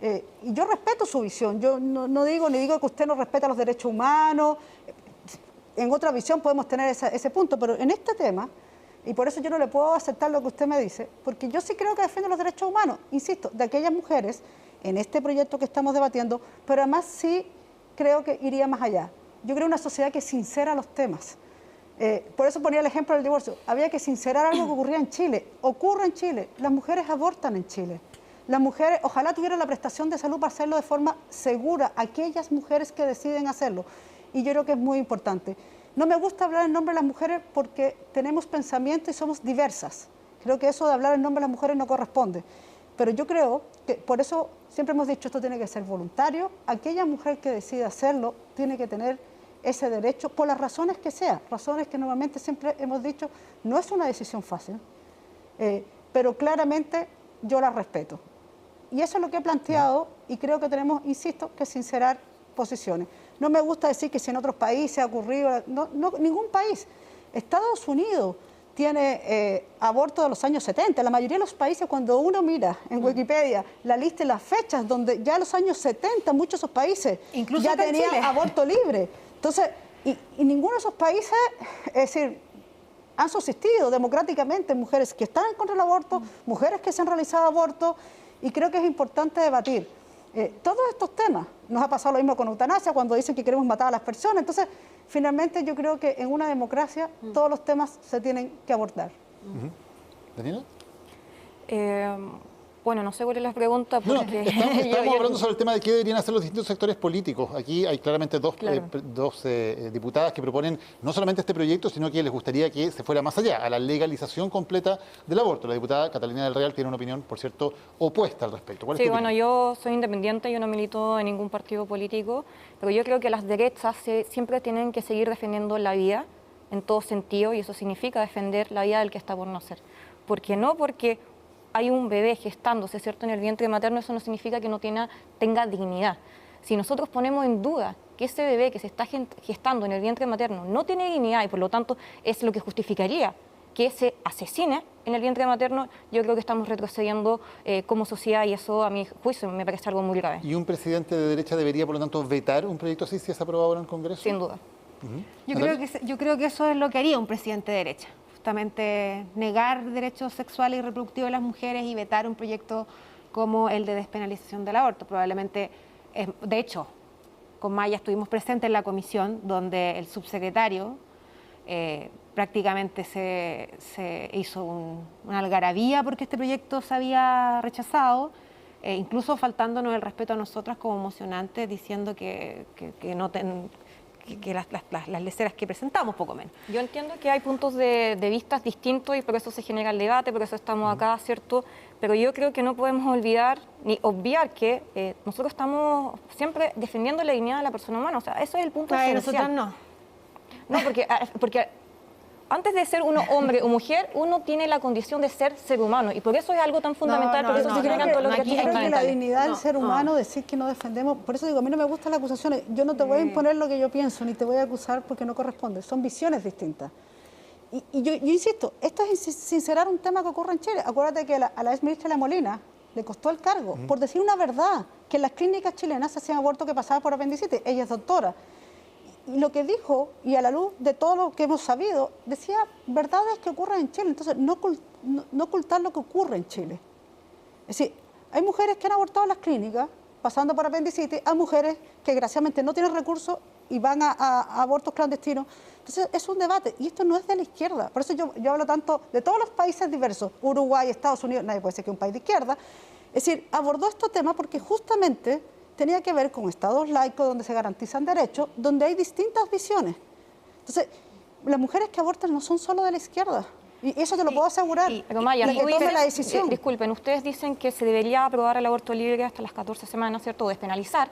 Y yo respeto su visión. Yo no digo que usted no respeta los derechos humanos. En otra visión podemos tener ese punto, pero en este tema, y por eso yo no le puedo aceptar lo que usted me dice, porque yo sí creo que defiende los derechos humanos, insisto, de aquellas mujeres en este proyecto que estamos debatiendo, pero además sí creo que iría más allá. Yo creo una sociedad que sincera los temas. Por eso ponía el ejemplo del divorcio. Había que sincerar algo que ocurría en Chile. Ocurre en Chile. Las mujeres abortan en Chile. Las mujeres, ojalá tuvieran la prestación de salud para hacerlo de forma segura. Aquellas mujeres que deciden hacerlo. Y yo creo que es muy importante. No me gusta hablar en nombre de las mujeres porque tenemos pensamiento y somos diversas. Creo que eso de hablar en nombre de las mujeres no corresponde. Pero yo creo que, por eso siempre hemos dicho, esto tiene que ser voluntario. Aquella mujer que decida hacerlo tiene que tener ese derecho por las razones que sean, razones que normalmente siempre hemos dicho, no es una decisión fácil, pero claramente yo la respeto. Y eso es lo que he planteado y creo que tenemos, insisto, que sincerar posiciones. No me gusta decir que si en otros países ha ocurrido, no, ningún país. Estados Unidos tiene aborto de los años 70. La mayoría de los países, cuando uno mira en Wikipedia la lista y las fechas, donde ya en los años 70 muchos de esos países incluso ya tenían aborto libre. Entonces, y ninguno de esos países, es decir, han subsistido democráticamente mujeres que están en contra del aborto, mujeres que se han realizado abortos, y creo que es importante debatir todos estos temas. Nos ha pasado lo mismo con eutanasia, cuando dicen que queremos matar a las personas. Entonces, finalmente yo creo que en una democracia todos los temas se tienen que abordar. ¿Daniela? Bueno, no sé cuál es la pregunta. Porque Estamos hablando sobre el tema de qué deberían hacer los distintos sectores políticos. Aquí hay claramente dos diputadas que proponen no solamente este proyecto, sino que les gustaría que se fuera más allá, a la legalización completa del aborto. La diputada Catalina del Real tiene una opinión, por cierto, opuesta al respecto. ¿Cuál es tu opinión? Yo soy independiente, yo no milito en ningún partido político, pero yo creo que las derechas siempre tienen que seguir defendiendo la vida en todo sentido, y eso significa defender la vida del que está por nacer. Porque no porque hay un bebé gestándose, ¿cierto?, en el vientre materno, eso no significa que no tenga dignidad. Si nosotros ponemos en duda que ese bebé que se está gestando en el vientre materno no tiene dignidad y por lo tanto es lo que justificaría que se asesine en el vientre materno, yo creo que estamos retrocediendo como sociedad, y eso a mi juicio me parece algo muy grave. ¿Y un presidente de derecha debería, por lo tanto, vetar un proyecto así si es aprobado ahora en el Congreso? Sin duda. Yo creo que eso es lo que haría un presidente de derecha. Justamente negar derechos sexuales y reproductivos de las mujeres y vetar un proyecto como el de despenalización del aborto. Probablemente, de hecho, con Maya estuvimos presentes en la comisión donde el subsecretario prácticamente se hizo una algarabía porque este proyecto se había rechazado, incluso faltándonos el respeto a nosotras como mocionantes, diciendo que las leceras que presentamos, poco menos. Yo entiendo que hay puntos de vista distintos y por eso se genera el debate, por eso estamos acá, ¿cierto? Pero yo creo que no podemos olvidar ni obviar que nosotros estamos siempre defendiendo la dignidad de la persona humana. O sea, eso es el punto esencial. Nosotros no. No, porque antes de ser uno hombre o mujer, uno tiene la condición de ser humano, y por eso es algo tan fundamental, por eso se generan todo lo que yo creo que la dignidad del ser humano, decir que no defendemos, por eso digo, a mí no me gustan las acusaciones, yo no te voy a imponer lo que yo pienso, ni te voy a acusar porque no corresponde, son visiones distintas. Y yo insisto, esto es sincerar un tema que ocurre en Chile. Acuérdate que a la ex ministra La Molina le costó el cargo por decir una verdad, que en las clínicas chilenas se hacían abortos que pasaban por apendicitis, ella es doctora. Y lo que dijo, y a la luz de todo lo que hemos sabido, decía verdades que ocurren en Chile. Entonces, no ocultar lo que ocurre en Chile. Es decir, hay mujeres que han abortado en las clínicas, pasando por apendicitis, hay mujeres que desgraciadamente no tienen recursos y van a abortos clandestinos. Entonces, es un debate, y esto no es de la izquierda. Por eso yo hablo tanto de todos los países diversos, Uruguay, Estados Unidos, nadie puede decir que es un país de izquierda. Es decir, abordó estos temas porque justamente tenía que ver con estados laicos donde se garantizan derechos, donde hay distintas visiones. Entonces, las mujeres que abortan no son solo de la izquierda, y eso te lo puedo asegurar. Pero Maya, la que tome la decisión. Disculpen, ustedes dicen que se debería aprobar el aborto libre hasta las 14 semanas, ¿cierto?, o despenalizar,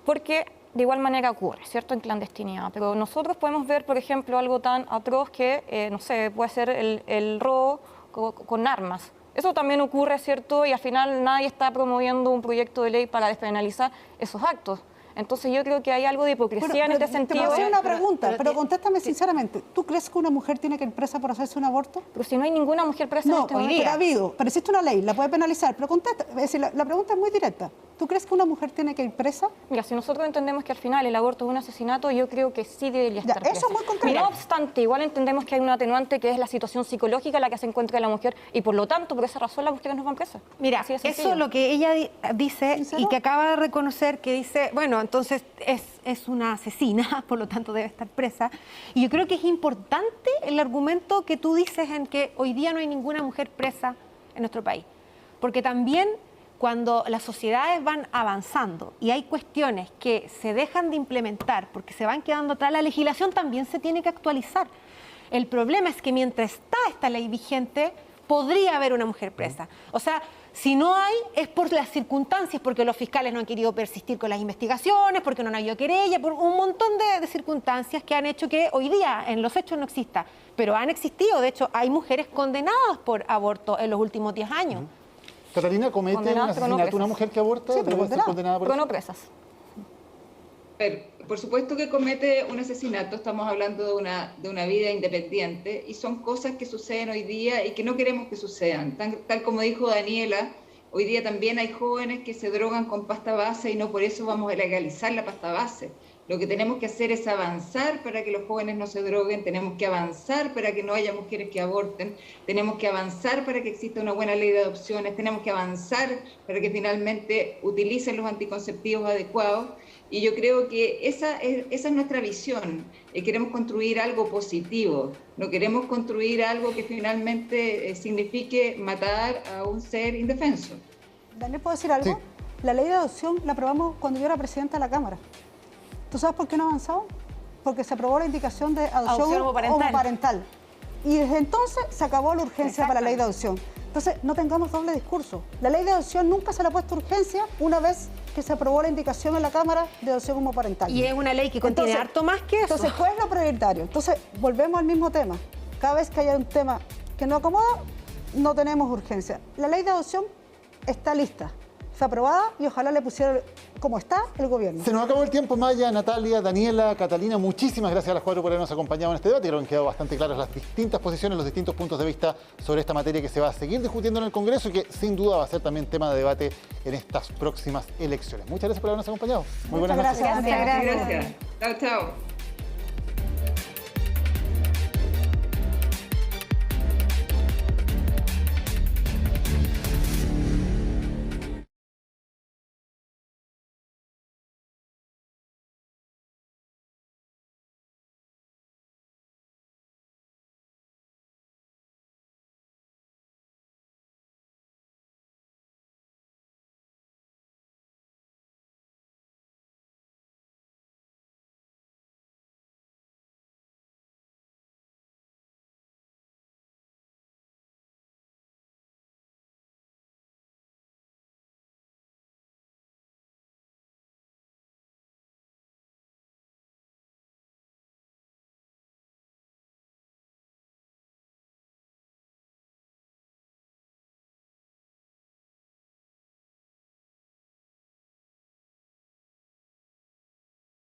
porque de igual manera ocurre, ¿cierto?, en clandestinidad. Pero nosotros podemos ver, por ejemplo, algo tan atroz que, no sé, puede ser el robo con armas. Eso también ocurre, ¿cierto? Y al final nadie está promoviendo un proyecto de ley para despenalizar esos actos. Entonces yo creo que hay algo de hipocresía en este sentido. Te voy a hacer una pregunta, pero contéstame sinceramente. ¿Tú crees que una mujer tiene que ir presa por hacerse un aborto? Pero si no hay ninguna mujer presa en este momento. No, pero ha habido. Pero existe una ley, la puede penalizar. Pero contesta, es decir, la pregunta es muy directa. ¿Tú crees que una mujer tiene que ir presa? Mira, si nosotros entendemos que al final el aborto es un asesinato, yo creo que sí debería estar presa. Eso es muy concreto. No obstante, igual entendemos que hay un atenuante que es la situación psicológica en la que se encuentra la mujer, y por lo tanto, por esa razón las mujeres no van presas. Mira, eso es lo que ella dice. ¿Sincero? Y que acaba de reconocer, que dice, bueno, entonces es una asesina, por lo tanto debe estar presa. Y yo creo que es importante el argumento que tú dices en que hoy día no hay ninguna mujer presa en nuestro país. Porque también cuando las sociedades van avanzando y hay cuestiones que se dejan de implementar porque se van quedando atrás, la legislación también se tiene que actualizar. El problema es que mientras está esta ley vigente, podría haber una mujer presa. O sea, Si no hay, es por las circunstancias, porque los fiscales no han querido persistir con las investigaciones, porque no han habido querella, por un montón de circunstancias que han hecho que hoy día en los hechos no exista. Pero han existido, de hecho, hay mujeres condenadas por aborto en los últimos 10 años. Catalina, ¿comete un asesinato una mujer que aborta? Sí, pero ¿Debe ser condenada por pero eso? no presas. Por supuesto que comete un asesinato, estamos hablando de una vida independiente y son cosas que suceden hoy día y que no queremos que sucedan. Tal como dijo Daniela, hoy día también hay jóvenes que se drogan con pasta base y no por eso vamos a legalizar la pasta base. Lo que tenemos que hacer es avanzar para que los jóvenes no se droguen, tenemos que avanzar para que no haya mujeres que aborten, tenemos que avanzar para que exista una buena ley de adopciones, tenemos que avanzar para que finalmente utilicen los anticonceptivos adecuados. Y yo creo que esa es nuestra visión. Queremos construir algo positivo, no queremos construir algo que finalmente signifique matar a un ser indefenso. Daniel, ¿puedo decir algo? Sí. La ley de adopción la aprobamos cuando yo era presidenta de la Cámara. ¿Tú sabes por qué no ha avanzado? Porque se aprobó la indicación de adopción homoparental. Y desde entonces se acabó la urgencia para la ley de adopción. Entonces, no tengamos doble discurso. La ley de adopción nunca se le ha puesto urgencia una vez que se aprobó la indicación en la Cámara de adopción homoparental. Y es una ley que contiene harto más que eso. Entonces, ¿cuál es lo prioritario? Entonces, volvemos al mismo tema. Cada vez que haya un tema que no acomoda, no tenemos urgencia. La ley de adopción está lista, fue aprobada y ojalá le pusiera como está el gobierno. Se nos acabó el tiempo, Maya, Natalia, Daniela, Catalina. Muchísimas gracias a las 4 por habernos acompañado en este debate. Creo que han quedado bastante claras las distintas posiciones, los distintos puntos de vista sobre esta materia que se va a seguir discutiendo en el Congreso y que sin duda va a ser también tema de debate en estas próximas elecciones. Muchas gracias por habernos acompañado. Muy buenas noches. Gracias. Gracias. Chao, chao.